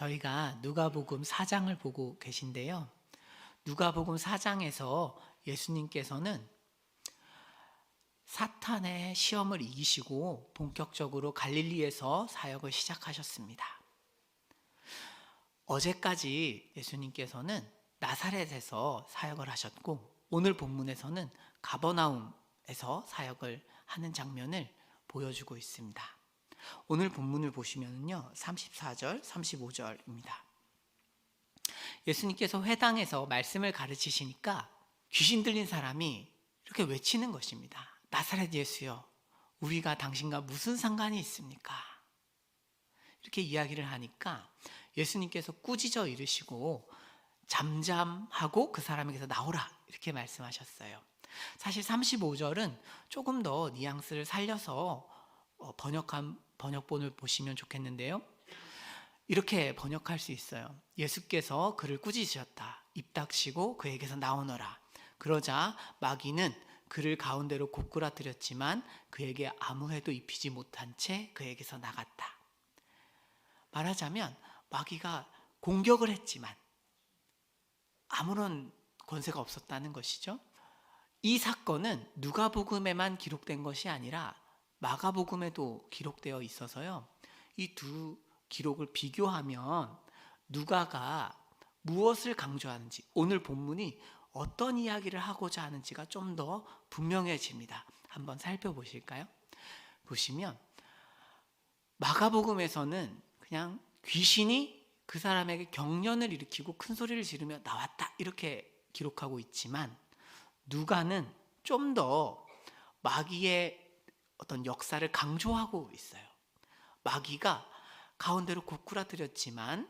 저희가 누가복음 4장을 보고 계신데요. 누가복음 4장에서 예수님께서는 사탄의 시험을 이기시고 본격적으로 갈릴리에서 사역을 시작하셨습니다. 어제까지 예수님께서는 나사렛에서 사역을 하셨고, 오늘 본문에서는 가버나움에서 사역을 하는 장면을 보여주고 있습니다. 오늘 본문을 보시면요, 34절, 35절입니다. 예수님께서 회당에서 말씀을 가르치시니까 귀신 들린 사람이 이렇게 외치는 것입니다. 나사렛 예수여, 우리가 당신과 무슨 상관이 있습니까? 이렇게 이야기를 하니까 예수님께서 꾸짖어 이르시고 잠잠하고 그 사람에게서 나오라, 이렇게 말씀하셨어요. 사실 35절은 조금 더 뉘앙스를 살려서 번역본을 보시면 좋겠는데요. 이렇게 번역할 수 있어요. 예수께서 그를 꾸짖으셨다. 입 닥치고 그에게서 나오너라. 그러자 마귀는 그를 가운데로 고꾸라뜨렸지만 그에게 아무 해도 입히지 못한 채 그에게서 나갔다. 말하자면 마귀가 공격을 했지만 아무런 권세가 없었다는 것이죠. 이 사건은 누가복음에만 기록된 것이 아니라 마가복음에도 기록되어 있어서요. 이 두 기록을 비교하면 누가가 무엇을 강조하는지, 오늘 본문이 어떤 이야기를 하고자 하는지가 좀 더 분명해집니다. 한번 살펴보실까요? 보시면 마가복음에서는 그냥 귀신이 그 사람에게 경련을 일으키고 큰 소리를 지르며 나왔다, 이렇게 기록하고 있지만 누가는 좀 더 마귀의 어떤 역사를 강조하고 있어요. 마귀가 가운데로 고꾸라뜨렸지만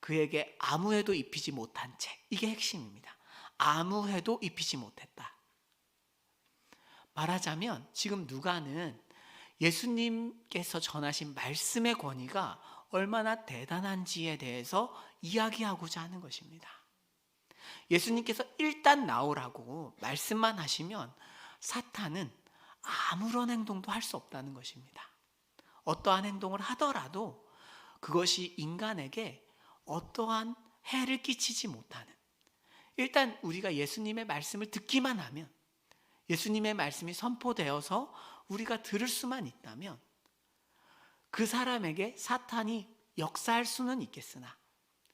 그에게 아무 해도 입히지 못한 채, 이게 핵심입니다. 아무 해도 입히지 못했다. 말하자면 지금 누가는 예수님께서 전하신 말씀의 권위가 얼마나 대단한지에 대해서 이야기하고자 하는 것입니다. 예수님께서 일단 나오라고 말씀만 하시면 사탄은 아무런 행동도 할 수 없다는 것입니다. 어떠한 행동을 하더라도 그것이 인간에게 어떠한 해를 끼치지 못하는, 일단 우리가 예수님의 말씀을 듣기만 하면, 예수님의 말씀이 선포되어서 우리가 들을 수만 있다면 그 사람에게 사탄이 역사할 수는 있겠으나,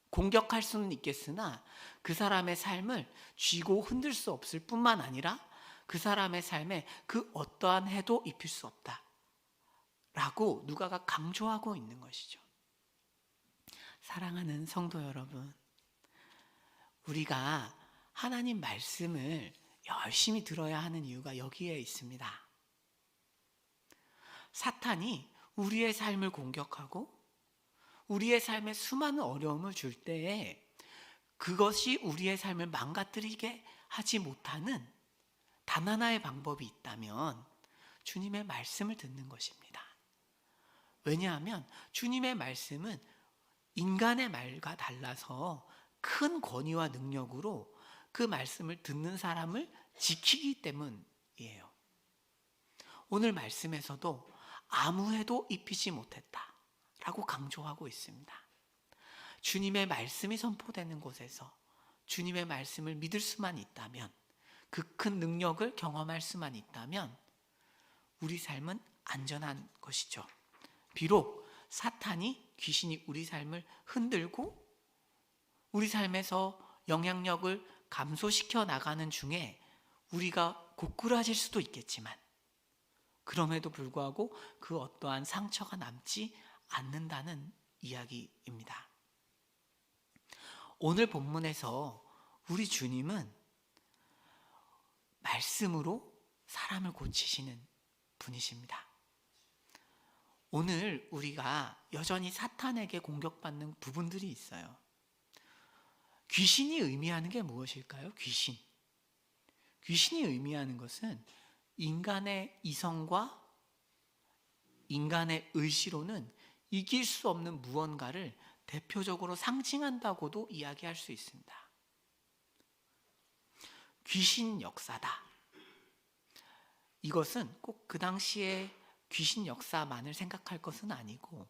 공격할 수는 있겠으나 그 사람의 삶을 쥐고 흔들 수 없을 뿐만 아니라 그 사람의 삶에 그 어떠한 해도 입힐 수 없다 라고 누가가 강조하고 있는 것이죠. 사랑하는 성도 여러분, 우리가 하나님 말씀을 열심히 들어야 하는 이유가 여기에 있습니다. 사탄이 우리의 삶을 공격하고 우리의 삶에 수많은 어려움을 줄 때에 그것이 우리의 삶을 망가뜨리게 하지 못하는 단 하나의 방법이 있다면 주님의 말씀을 듣는 것입니다. 왜냐하면 주님의 말씀은 인간의 말과 달라서 큰 권위와 능력으로 그 말씀을 듣는 사람을 지키기 때문이에요. 오늘 말씀에서도 아무 해도 입히지 못했다 라고 강조하고 있습니다. 주님의 말씀이 선포되는 곳에서 주님의 말씀을 믿을 수만 있다면, 그 큰 능력을 경험할 수만 있다면 우리 삶은 안전한 것이죠. 비록 사탄이, 귀신이 우리 삶을 흔들고 우리 삶에서 영향력을 감소시켜 나가는 중에 우리가 고꾸라질 수도 있겠지만 그럼에도 불구하고 그 어떠한 상처가 남지 않는다는 이야기입니다. 오늘 본문에서 우리 주님은 말씀으로 사람을 고치시는 분이십니다. 오늘 우리가 여전히 사탄에게 공격받는 부분들이 있어요. 귀신이 의미하는 게 무엇일까요? 귀신이 의미하는 것은 인간의 이성과 인간의 의시로는 이길 수 없는 무언가를 대표적으로 상징한다고도 이야기할 수 있습니다. 귀신 역사다. 이것은 꼭 그 당시에 귀신 역사만을 생각할 것은 아니고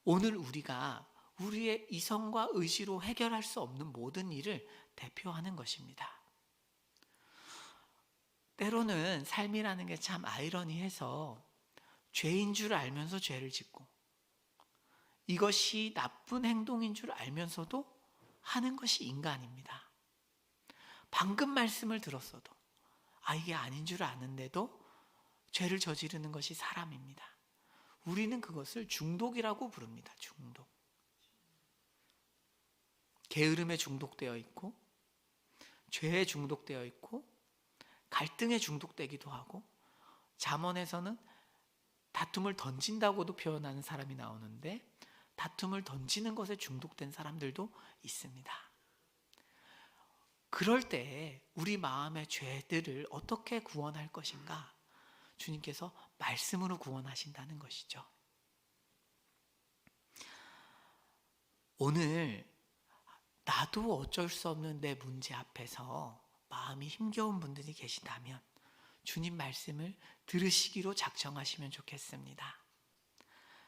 오늘 우리가 우리의 이성과 의지로 해결할 수 없는 모든 일을 대표하는 것입니다. 때로는 삶이라는 게 참 아이러니해서 죄인 줄 알면서 죄를 짓고 이것이 나쁜 행동인 줄 알면서도 하는 것이 인간입니다. 방금 말씀을 들었어도 이게 아닌 줄 아는데도 죄를 저지르는 것이 사람입니다. 우리는 그것을 중독이라고 부릅니다. 중독. 게으름에 중독되어 있고 죄에 중독되어 있고 갈등에 중독되기도 하고 잠언에서는 다툼을 던진다고도 표현하는 사람이 나오는데 다툼을 던지는 것에 중독된 사람들도 있습니다. 그럴 때 우리 마음의 죄들을 어떻게 구원할 것인가? 주님께서 말씀으로 구원하신다는 것이죠. 오늘 나도 어쩔 수 없는 내 문제 앞에서 마음이 힘겨운 분들이 계시다면 주님 말씀을 들으시기로 작정하시면 좋겠습니다.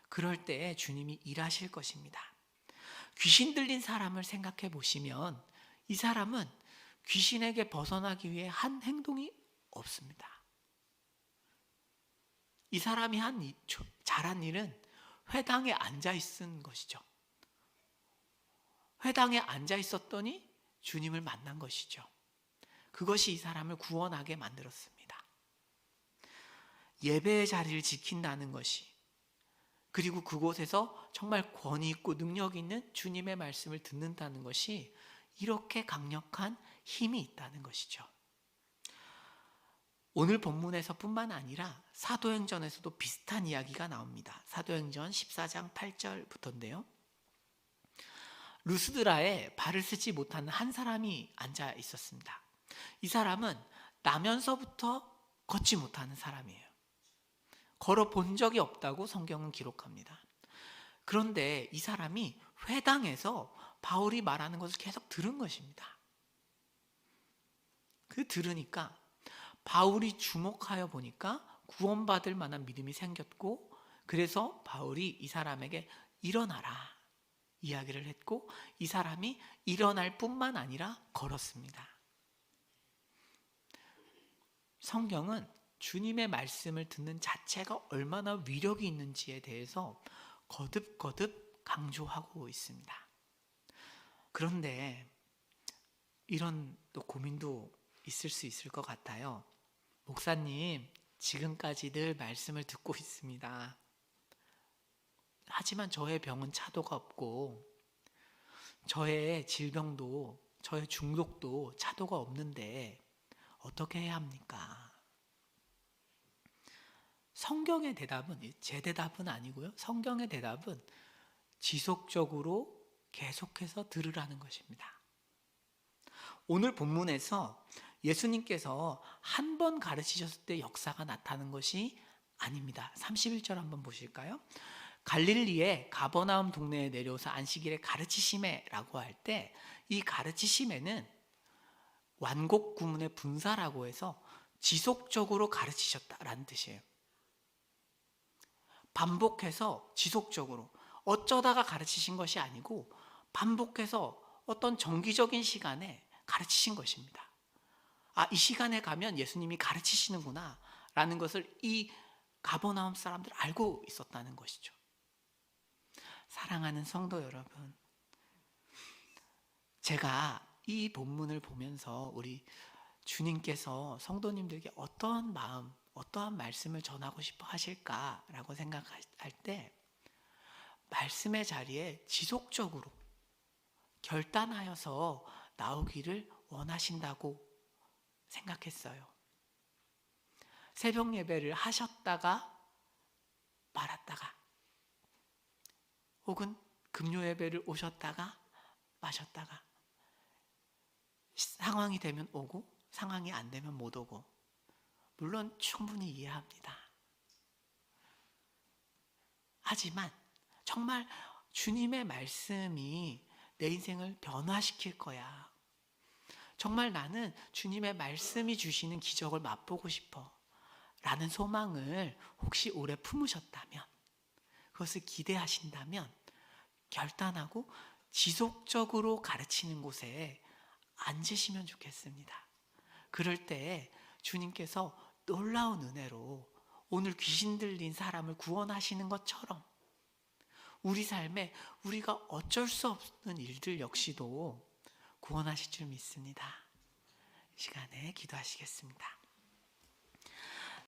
그럴 때 주님이 일하실 것입니다. 귀신 들린 사람을 생각해 보시면 이 사람은 귀신에게 벗어나기 위해 한 행동이 없습니다. 이 사람이 잘한 일은 회당에 앉아 있은 것이죠. 회당에 앉아 있었더니 주님을 만난 것이죠. 그것이 이 사람을 구원하게 만들었습니다. 예배의 자리를 지킨다는 것이, 그리고 그곳에서 정말 권위 있고 능력 있는 주님의 말씀을 듣는다는 것이 이렇게 강력한 힘이 있다는 것이죠. 오늘 본문에서 뿐만 아니라 사도행전에서도 비슷한 이야기가 나옵니다. 사도행전 14장 8절부터인데요. 루스드라에 발을 쓰지 못하는 한 사람이 앉아 있었습니다. 이 사람은 나면서부터 걷지 못하는 사람이에요. 걸어 본 적이 없다고 성경은 기록합니다. 그런데 이 사람이 회당에서 바울이 말하는 것을 계속 들은 것입니다. 들으니까 바울이 주목하여 보니까 구원받을 만한 믿음이 생겼고, 그래서 바울이 이 사람에게 일어나라 이야기를 했고, 이 사람이 일어날 뿐만 아니라 걸었습니다. 성경은 주님의 말씀을 듣는 자체가 얼마나 위력이 있는지에 대해서 거듭거듭 강조하고 있습니다. 그런데 이런 또 고민도 있을 수 있을 것 같아요. 목사님, 지금까지 늘 말씀을 듣고 있습니다. 하지만 저의 병은 차도가 없고 저의 질병도, 저의 중독도 차도가 없는데 어떻게 해야 합니까? 성경의 대답은, 제 대답은 아니고요. 성경의 대답은 지속적으로 계속해서 들으라는 것입니다. 오늘 본문에서 예수님께서 한 번 가르치셨을 때 역사가 나타나는 것이 아닙니다. 31절 한번 보실까요? 갈릴리의 가버나움 동네에 내려오서 안식일에 가르치심에라고 할 때 이 가르치심에는 완곡 구문의 분사라고 해서 지속적으로 가르치셨다라는 뜻이에요. 반복해서 지속적으로, 어쩌다가 가르치신 것이 아니고 반복해서 어떤 정기적인 시간에 가르치신 것입니다. 이 시간에 가면 예수님이 가르치시는구나 라는 것을 이 가버나움 사람들 알고 있었다는 것이죠. 사랑하는 성도 여러분, 제가 이 본문을 보면서 우리 주님께서 성도님들에게 어떠한 마음, 어떠한 말씀을 전하고 싶어 하실까라고 생각할 때 말씀의 자리에 지속적으로 결단하여서 나오기를 원하신다고 생각했어요. 새벽 예배를 하셨다가 말았다가, 혹은 금요 예배를 오셨다가 마셨다가, 상황이 되면 오고 상황이 안 되면 못 오고, 물론 충분히 이해합니다. 하지만 정말 주님의 말씀이 내 인생을 변화시킬 거야, 정말 나는 주님의 말씀이 주시는 기적을 맛보고 싶어 라는 소망을 혹시 오래 품으셨다면, 그것을 기대하신다면 결단하고 지속적으로 가르치는 곳에 앉으시면 좋겠습니다. 그럴 때 주님께서 놀라운 은혜로 오늘 귀신 들린 사람을 구원하시는 것처럼 우리 삶에 우리가 어쩔 수 없는 일들 역시도 구원하실 줄 믿습니다. 이 시간에 기도하시겠습니다.